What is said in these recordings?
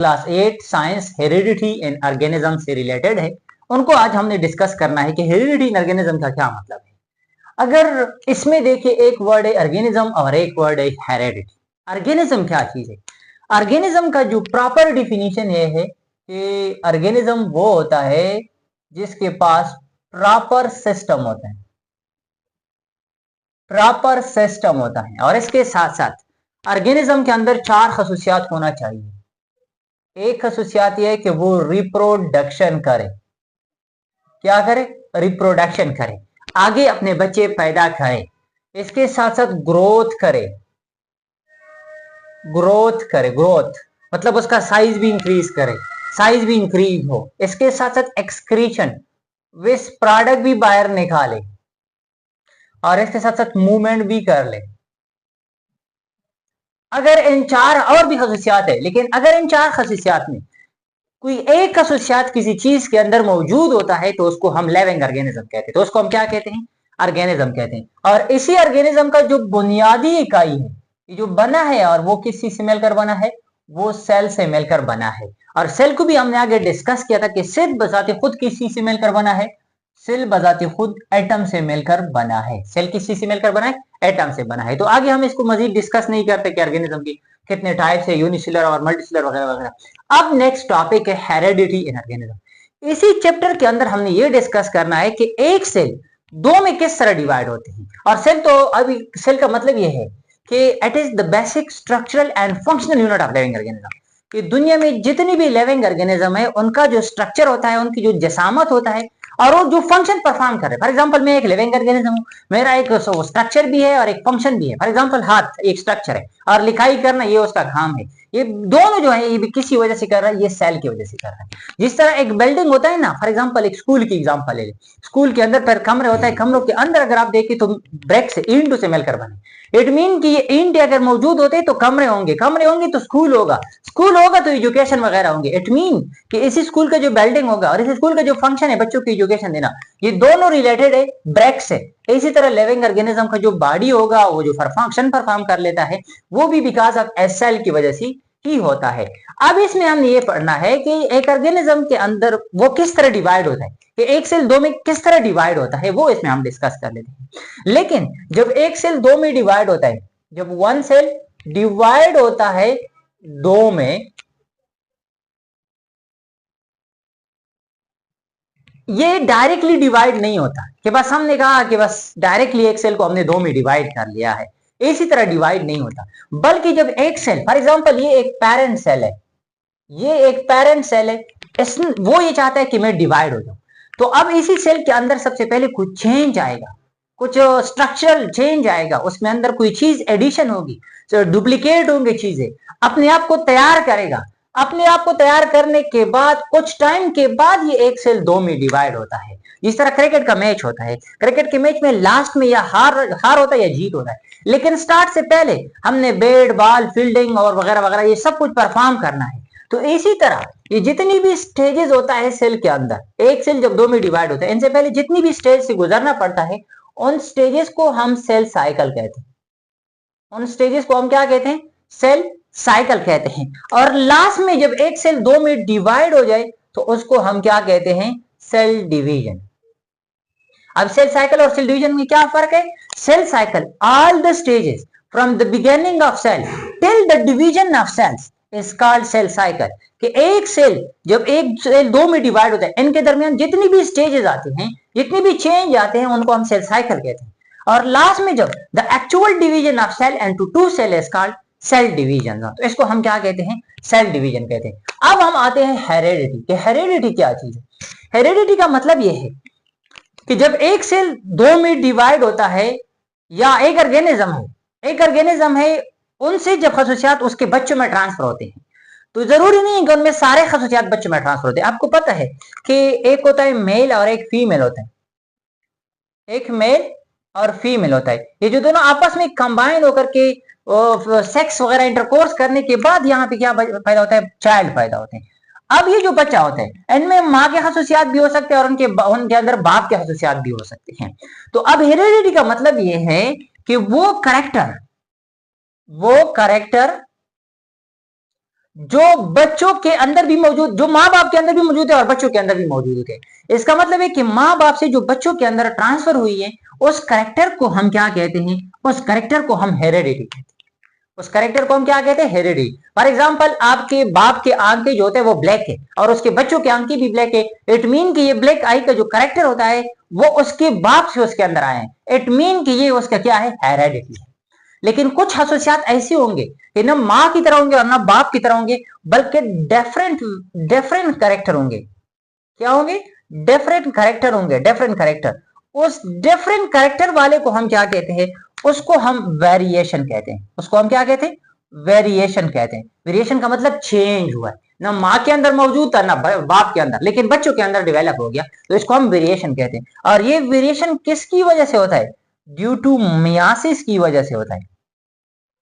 Class 8 science heredity इन organism से related है, उनको आज हमने डिस्कस करना है कि हेरिडिटी इन ऑर्गेनिज्म का क्या मतलब है। अगर इसमें देखिए एक वर्ड है ऑर्गेनिज्म और एक वर्ड है हेरिडिटी। ऑर्गेनिज्म क्या चीज है? ऑर्गेनिज्म का जो प्रॉपर डिफिनीशन ये है कि ऑर्गेनिज्म वो होता है जिसके पास प्रॉपर सिस्टम होता है, प्रॉपर सिस्टम होता है, और इसके साथ साथ ऑर्गेनिज्म के अंदर 4 खसूसियात होना चाहिए। एक खसूसियात यह है कि वो रिप्रोडक्शन करे। क्या करे? रिप्रोडक्शन करे, आगे अपने बच्चे पैदा करे। इसके साथ साथ ग्रोथ करे, ग्रोथ करे, ग्रोथ मतलब उसका साइज भी इंक्रीज करे, साइज भी इंक्रीज हो। इसके साथ साथ एक्सक्रीशन, वेस्ट प्रोडक्ट भी बाहर निकाले, और इसके साथ साथ मूवमेंट भी कर ले। अगर इन 4 और भी खसूसियात है, लेकिन अगर इन 4 खसूसियात में कोई एक खसूसियात किसी चीज के अंदर मौजूद होता है तो उसको हम लिविंग ऑर्गेनिज्म कहते हैं, तो उसको हम क्या कहते हैं? ऑर्गेनिज्म कहते हैं। और इसी ऑर्गेनिज्म का जो बुनियादी इकाई है, जो बना है, और वो किस चीज से मिलकर बना है? वो सेल से मिलकर बना है। और सेल को भी हमने आगे डिस्कस किया था कि सेल बजाते खुद किस चीज से मिलकर बना है? सेल बजाते खुद एटम से मिलकर बना है। सेल किस चीज से मिलकर बना है? एटम से बना है। तो आगे हम इसको मजीद डिस्कस नहीं करते कि ऑर्गेनिज्म की कितने टाइप्स है, यूनिसेलुलर और मल्टीसेलुलर वगैरह वगैरह। अब नेक्स्ट टॉपिक है हेरिडिटी इन ऑर्गेनिज्म। इसी चैप्टर के अंदर हमने ये डिस्कस करना है कि एक सेल 2 में किस तरह डिवाइड होते हैं। और सेल तो अभी सेल का मतलब ये है कि it is the basic structural and functional unit of living organism. कि दुनिया में जितनी भी लिविंग ऑर्गेनिज्म है उनका जो स्ट्रक्चर होता है, उनकी जो जसामत होता है, और वो जो फंक्शन परफॉर्म कर रहे हैं। फॉर एग्जांपल मैं एक लिविंग ऑर्गेनिज्म हूं, मेरा एक स्ट्रक्चर भी है और एक फंक्शन भी है। फॉर एग्जांपल हाथ एक स्ट्रक्चर है और लिखाई करना ये उसका काम है। ये दोनों जो है ये भी किसी वजह से कर रहा है, ये सेल की वजह से कर रहा है। जिस तरह एक बिल्डिंग होता है ना, फॉर एग्जांपल एक स्कूल की एग्जांपल ले ले। स्कूल के अंदर पर कमरे होता है, कमरों के अंदर अगर आप देखें तो ब्रेक से ईंटों से मिलकर बने। इट मीन कि ये ईंट अगर मौजूद होते तो कमरे होंगे, कमरे होंगे तो स्कूल होगा, स्कूल होगा तो एजुकेशन वगैरह होंगे। इट मीन कि इसी स्कूल का जो बिल्डिंग होगा और इसी स्कूल का जो फंक्शन है बच्चों की एजुकेशन देना, ये दोनों रिलेटेड है ब्रेक से। इसी तरह लिविंग ऑर्गेनिज्म का जो बॉडी होगा, वो जो फंक्शन परफॉर्म कर लेता है, वो भी बिकॉज ऑफ सेल की वजह से ही होता है। अब इसमें हमने ये पढ़ना है कि एक ऑर्गेनिज्म के अंदर वो किस तरह डिवाइड होता है, कि एक सेल 2 में किस तरह डिवाइड होता है, वो इसमें हम डिस्कस कर लेते हैं। लेकिन जब एक सेल 2 में डिवाइड होता है, जब वन सेल डिवाइड होता है 2 में, ये डायरेक्टली डिवाइड नहीं होता कि बस हमने कहा कि बस डायरेक्टली एक सेल को हमने 2 में डिवाइड कर लिया है। इसी तरह डिवाइड नहीं होता, बल्कि जब एक सेल, फॉर एग्जांपल ये एक पेरेंट सेल है, ये एक पेरेंट सेल है, वो ये चाहता है कि मैं डिवाइड हो जाऊं। तो अब इसी सेल के अंदर सबसे पहले कुछ चेंज आएगा, कुछ स्ट्रक्चरल चेंज आएगा, उसमें अंदर कोई चीज एडिशन होगी, डुप्लीकेट होंगे, चीजें अपने आप को तैयार करेगा। अपने आप को तैयार करने के बाद कुछ टाइम के बाद ये एक सेल 2 में डिवाइड होता है। जिस तरह क्रिकेट का मैच होता है, क्रिकेट के मैच में लास्ट में या हार होता है या जीत होता है, लेकिन स्टार्ट से पहले हमने बैट बॉल फील्डिंग और वगैरह वगैरह ये सब कुछ परफॉर्म करना है। तो इसी तरह ये जितनी भी स्टेजेस होता है सेल के अंदर, एक सेल जब 2 में डिवाइड होता है, इनसे पहले जितनी भी स्टेज से गुजरना पड़ता है, उन स्टेजेस को हम सेल साइकिल कहते हैं। उन स्टेजेस को हम क्या कहते हैं? सेल साइकिल कहते हैं। और लास्ट में जब एक सेल 2 में डिवाइड हो जाए तो उसको हम क्या कहते हैं? Cell division. अब सेल साइकिल और सेल डिवीजन में क्या फर्क है? Cell cycle, all the stages from the beginning of cell till the division of cells is called cell cycle. कि एक सेल जब एक सेल 2 में डिवाइड होता है, इनके दरमियान जितनी भी स्टेजेस आते हैं, जितनी भी चेंज आते हैं, उनको हम सेल साइकिल कहते हैं। और लास्ट में जब the actual division of cell into two cell is called cell division, तो इसको हम क्या कहते हैं? सेल डिवीजन कहते हैं। अब हम आते हैं हेरेडिटी। कि हेरेडिटी क्या चीज है? हेरेडिटी का मतलब यह है कि जब एक सेल 2 में डिवाइड होता है, या एक ऑर्गेनिज्म है, एक ऑर्गेनिज्म है, उनसे जब खसूसियात उसके बच्चों में ट्रांसफर होते हैं, तो जरूरी नहीं है कि उनमें सारे खसूसियात बच्चों में ट्रांसफर होते हैं। आपको पता है कि एक होता है मेल और एक फीमेल होता है, एक मेल और फीमेल होता है। ये जो दोनों आपस में कंबाइन होकर के सेक्स वगैरह इंटरकोर्स करने के बाद यहाँ पे क्या पैदा होता है? चाइल्ड पैदा होते हैं। अब ये जो बच्चा होता है, इनमें माँ के खसूसियात भी हो सकते हैं और उनके अंदर बाप के खसूसियात भी हो सकते हैं। तो अब हेरेडिटी का मतलब ये है कि वो करेक्टर जो बच्चों के अंदर भी मौजूद, जो माँ बाप के अंदर भी मौजूद है और बच्चों के अंदर भी मौजूद है। इसका मतलब है कि माँ बाप से जो बच्चों के अंदर ट्रांसफर हुई है, उस करेक्टर को हम क्या कहते हैं? उस करेक्टर को हम हेरेडिटी कहते हैं। उस करेक्टर को हम क्या कहते हैं? हेरेडिटी। फॉर एग्जांपल, आपके बाप के आंखें जो होते हैं वो ब्लैक है और उसके बच्चों के आंखें भी ब्लैक है। इट मीन कि ये ब्लैक आई का जो करेक्टर होता है वो उसके बाप से उसके अंदर आए हैं। इट मीन कि ये उसका क्या है? हेरेडिटी है। लेकिन कुछ खसूसियात ऐसे होंगे कि न माँ की तरह होंगे और न बाप की तरह होंगे, बल्कि डिफरेंट डिफरेंट करेक्टर होंगे। क्या होंगे? डिफरेंट करेक्टर होंगे, डिफरेंट करेक्टर। उस डिफरेंट करेक्टर वाले को हम क्या कहते हैं? उसको हम वेरिएशन कहते हैं। उसको हम क्या कहते हैं? वेरिएशन कहते हैं। वेरिएशन का मतलब चेंज हुआ है, ना माँ के अंदर मौजूद था ना बाप के अंदर, लेकिन बच्चों के अंदर डेवलप हो गया, तो इसको हम वेरिएशन कहते हैं। और ये वेरिएशन किसकी वजह से होता है? ड्यू टू मियासिस की वजह से होता है।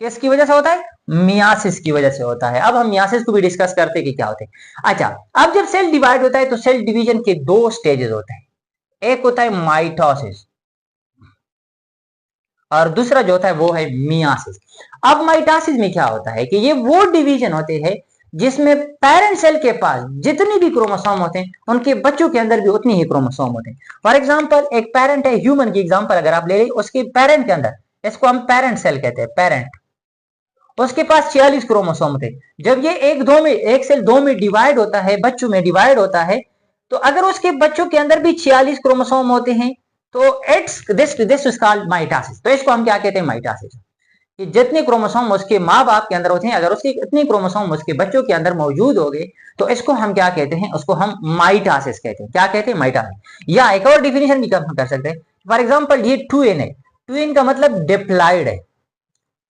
किसकी वजह से होता है? मियासिस की वजह से होता है। अब हम मियासिस को भी डिस्कस करते हैं कि क्या होते हैं। अच्छा, अब जब सेल डिवाइड होता है तो सेल डिवीजन के दो स्टेजेस होते हैं। एक होता है माइटोसिस और दूसरा जो होता है वो है मियासिस। अब माइटोसिस में क्या होता है कि ये वो डिवीजन होते हैं जिसमें पेरेंट सेल के पास जितनी भी क्रोमोसोम होते हैं उनके बच्चों के अंदर भी उतनी ही क्रोमोसोम होते हैं। फॉर एग्जांपल, एक पेरेंट है, ह्यूमन की एग्जांपल अगर आप ले लें, उसके पेरेंट के अंदर, इसको हम पेरेंट सेल कहते हैं, पेरेंट, उसके पास 46 क्रोमोसोम थे। जब ये एक सेल दो में डिवाइड होता है, बच्चों में डिवाइड होता है, तो अगर उसके बच्चों के अंदर भी 46 क्रोमोसोम होते हैं तो it's this is called mitosis. तो इसको हम क्या कहते हैं? माइटोसिस। कि जितने क्रोमोसोम उसके माँ बाप के अंदर होते हैं, अगर उसके इतने क्रोमोसोम उसके बच्चों के अंदर मौजूद हो गए तो इसको हम क्या कहते हैं? उसको हम माइटोसिस कहते हैं। क्या कहते हैं? माइटोसिस। या एक और डिफिनेशन भी कर सकते हैं। फॉर एग्जाम्पल, ये 2n है, 2n का मतलब डिप्लॉइड है।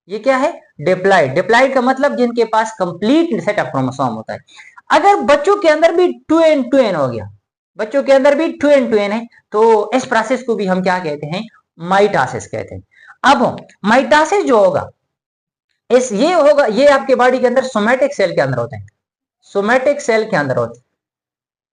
ये क्या है? डिप्लॉइड। डिप्लॉइड का मतलब जिनके पास कंप्लीट सेट ऑफ क्रोमोसोम होता है। अगर बच्चों के अंदर भी 2n हो गया, बच्चों के अंदर भी 2n है, तो इस प्रोसेस को भी हम क्या कहते हैं? माइटोसिस कहते हैं। अब माइटोसिस जो होगा, ये होगा, ये आपके बॉडी के अंदर सोमैटिक सेल के अंदर होते हैं, सोमैटिक सेल के अंदर होते हैं।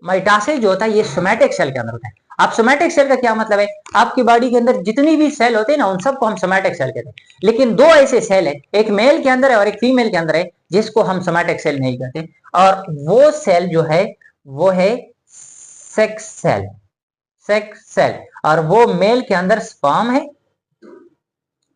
माइटोसिस जो होता है ये सोमैटिक सेल के अंदर होता है। अब सोमैटिक सेल का क्या मतलब है? आपकी बॉडी के अंदर जितनी भी सेल होते हैं ना, उन सबको हम सोमैटिक सेल कहते हैं। लेकिन दो ऐसे सेल है, एक मेल के अंदर है और एक फीमेल के अंदर है, जिसको हम सोमैटिक सेल नहीं कहते। और वो सेल जो है वो है सेक्स सेल, सेक्स सेल। और वो मेल के अंदर स्पर्म है,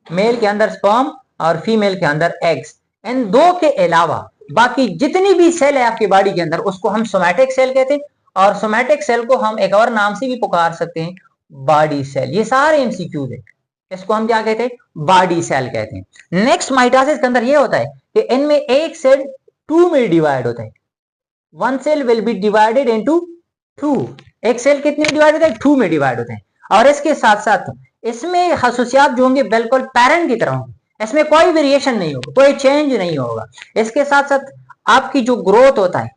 मेल के अंदर स्पर्म और फीमेल के अंदर एग्स। इन दो के अलावा बाकी जितनी भी सेल है आपकी बॉडी के अंदर उसको हम सोमैटिक सेल कहते हैं। और सोमैटिक सेल को हम एक और नाम से भी पुकार सकते हैं, बॉडी सेल। ये सारे एमसीक्यूज है, इसको हम क्या कहते हैं? बॉडी सेल कहते हैं। नेक्स्ट, माइटोसिस के अंदर ये होता है कि इनमें एक सेल 2 में डिवाइड होता है। One cell will be divided into 2। एक सेल कितने डिवाइड होता है? 2 में डिवाइड होते हैं। और इसके साथ साथ इसमें खसूसियात जो होंगे बिल्कुल पेरेंट की तरह होंगे, इसमें कोई वेरिएशन नहीं होगा, कोई चेंज नहीं होगा। इसके साथ साथ आपकी जो ग्रोथ होता है,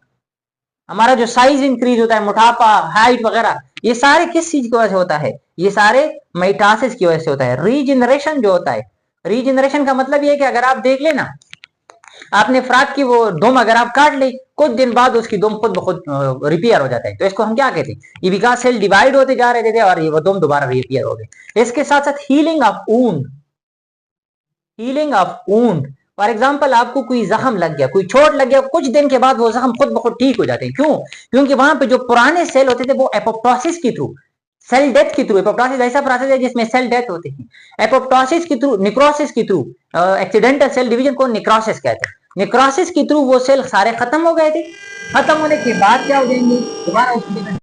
हमारा जो साइज इंक्रीज होता है, मोटापा, हाइट वगैरह, ये सारे किस चीज की वजह से होता है? ये सारे माइटोसिस की वजह से होता है। रीजनरेशन जो होता है, रीजनरेशन का मतलब ये है कि अगर आप देख लेना, आपने फ्रॉक की वो दुम अगर आप काट ली, कुछ दिन बाद उसकी दुम खुद ब खुद रिपेयर हो जाता है। तो इसको हम क्या कहते हैं? ये विकास सेल डिवाइड होते जा रहे थे और ये वो दुम दोबारा रिपेयर हो गए। इसके साथ साथ healing of wound, healing of wound. For example, आपको कोई जख्म लग गया, कोई चोट लग गया, कुछ दिन के बाद वो जख्म खुद ब खुद ठीक हो जाते हैं। क्यों? क्योंकि वहां पे जो पुराने सेल होते थे वो एपोप्टोसिस के थ्रू, सेल डेथ के थ्रू, एपोप्टोसिस ऐसा प्रोसेस है जिसमें सेल डेथ होती है। एपोप्टोसिस के थ्रू, निक्रोसिस के थ्रू, एक्सीडेंटल सेल डिवीजन को निक्रोसिस कहते हैं। निक्रोसिस के थ्रू वो सेल सारे खत्म हो गए थे। खत्म होने के बाद क्या हो जाएंगे? दोबारा